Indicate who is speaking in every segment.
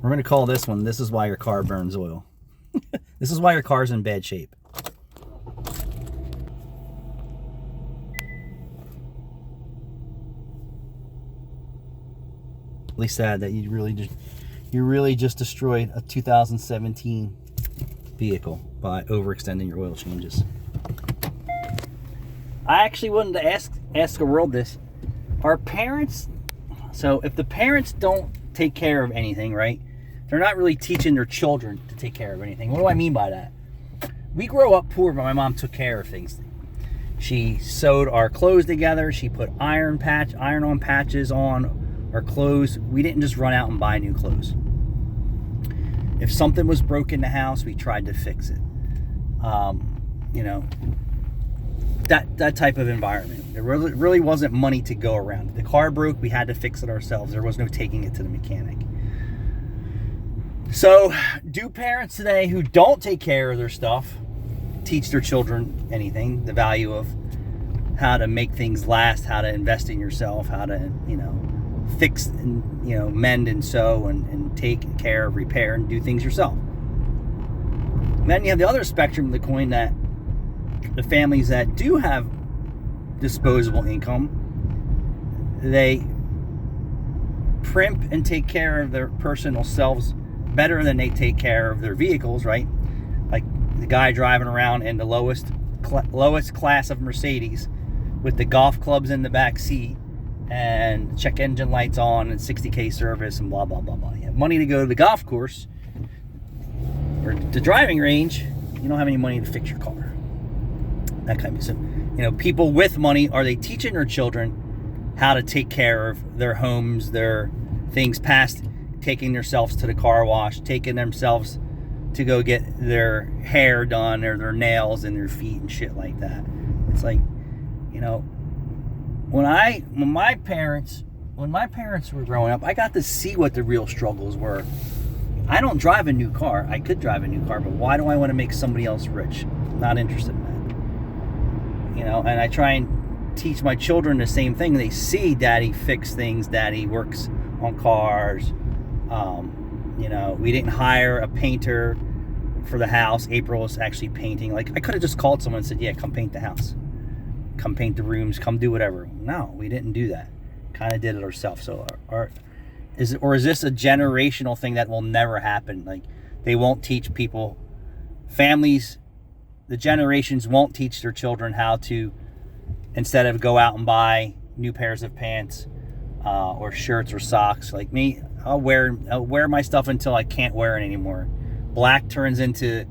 Speaker 1: We're going to call this one, "This is why your car burns oil." This is why your car's in bad shape. Really sad that you really just destroyed a 2017 vehicle by overextending your oil changes. I actually wanted to ask the world this. Are parents, so if the parents don't take care of anything, right? They're not really teaching their children to take care of anything. What do I mean by that? We grew up poor, but my mom took care of things. She sewed our clothes together. She put iron-on patches on our clothes. We didn't just run out and buy new clothes. If something was broken in the house, we tried to fix it. You know, that type of environment. There really wasn't money to go around. If the car broke, we had to fix it ourselves. There was no taking it to the mechanic. So, do parents today who don't take care of their stuff teach their children anything? The value of how to make things last, how to invest in yourself, how to, fix and, mend and sew and take care of, repair, and do things yourself. And then you have the other spectrum of the coin, that the families that do have disposable income, they primp and take care of their personal selves better than they take care of their vehicles, right? Like the guy driving around in the lowest class of Mercedes with the golf clubs in the back seat and check engine lights on and 60K service and blah, blah, blah, blah. You have money to go to the golf course or the driving range. You don't have any money to fix your car. That kind of, so, people with money, are they teaching their children how to take care of their homes, their things, past taking themselves to the car wash, taking themselves to go get their hair done or their nails and their feet and shit like that? It's like, when my parents were growing up, I got to see what the real struggles were. I don't drive a new car. I could drive a new car, but why do I want to make somebody else rich? I'm not interested in that. And I try and teach my children the same thing. They see daddy fix things, daddy works on cars. We didn't hire a painter for the house. April was actually painting. Like, I could have just called someone and said, yeah, come paint the house. Come paint the rooms, come do whatever. No, we didn't do that. Kind of did it ourselves. So is this a generational thing that will never happen? Like, they won't teach people, families, the generations won't teach their children how to, instead of go out and buy new pairs of pants or shirts or socks. Like me, I'll wear my stuff until I can't wear it anymore. Black turns into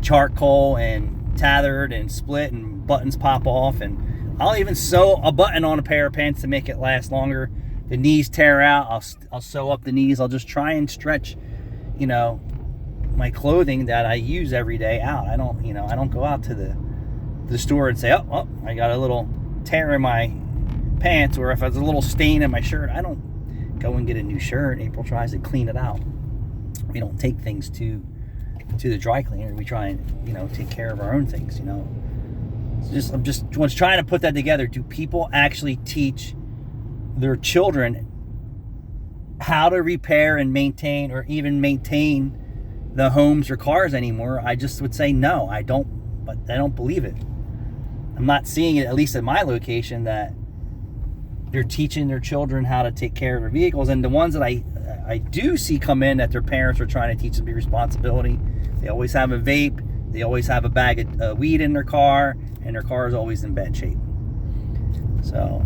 Speaker 1: charcoal and tethered and split and buttons pop off, and I'll even sew a button on a pair of pants to make it last longer. The knees tear out, I'll sew up the knees. I'll just try and stretch, my clothing that I use every day out. I don't go out to the store and say, oh, I got a little tear in my pants, or if there's a little stain in my shirt, I don't go and get a new shirt. April tries to clean it out. We don't take things to the dry cleaner. We try and take care of our own things. I'm just trying to put that together. Do people actually teach their children how to repair and maintain, or even maintain the homes or cars anymore? I just would say no. I don't believe it. I'm not seeing it, at least at my location, that they're teaching their children how to take care of their vehicles. And the ones that I do see come in, that their parents are trying to teach them responsibility, they always have a vape, they always have a bag of weed in their car, and their car is always in bad shape. So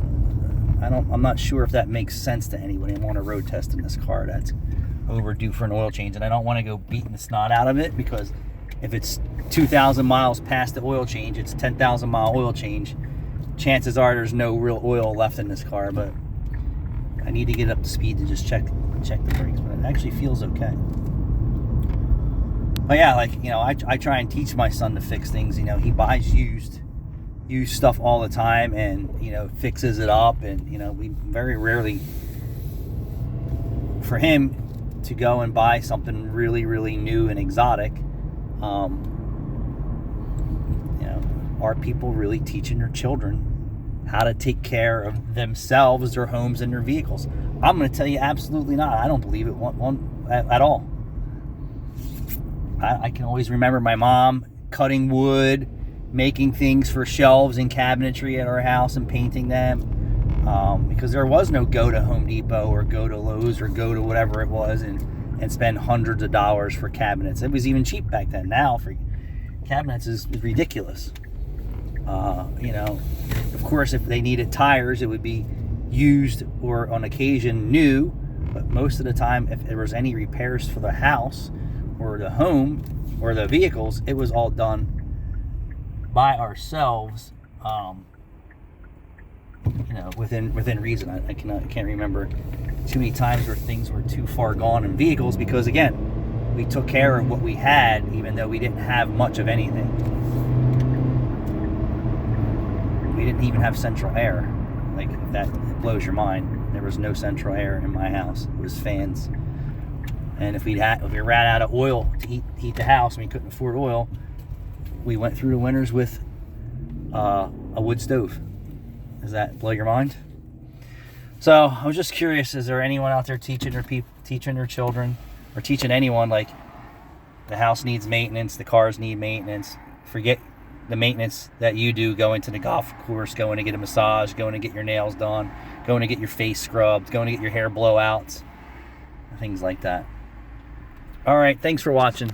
Speaker 1: I'm not sure if that makes sense to anybody. I'm on a road test in this car that's overdue for an oil change, and I don't want to go beating the snot out of it, because if it's 2,000 miles past the oil change, it's 10,000 mile oil change. Chances are there's no real oil left in this car, but I need to get up to speed to just check the brakes, but it actually feels okay. But yeah, I try and teach my son to fix things. He buys used stuff all the time, and fixes it up, and we very rarely, for him to go and buy something really, really new and exotic, are people really teaching their children how to take care of themselves, their homes, and their vehicles? I'm going to tell you, absolutely not. I don't believe it at all. I can always remember my mom cutting wood, making things for shelves and cabinetry at our house and painting them, because there was no go to Home Depot or go to Lowe's or go to whatever it was and spend hundreds of dollars for cabinets. It was even cheap back then. Now for cabinets is ridiculous. Of course, if they needed tires, it would be used or on occasion new, but most of the time, if there was any repairs for the house or the home or the vehicles, it was all done by ourselves, within reason. I can't remember too many times where things were too far gone in vehicles, because again, we took care of what we had, even though we didn't have much of anything. We didn't even have central air. Like, if that blows your mind, there was no central air in my house. It was fans. And if we ran out of oil to heat the house and we couldn't afford oil, we went through the winters with a wood stove. Does that blow your mind? So I was just curious, is there anyone out there teaching their children, or teaching anyone, like, the house needs maintenance, the cars need maintenance? Forget the maintenance that you do, going to the golf course, going to get a massage, going to get your nails done, going to get your face scrubbed, going to get your hair blowouts, things like that. All right, thanks for watching.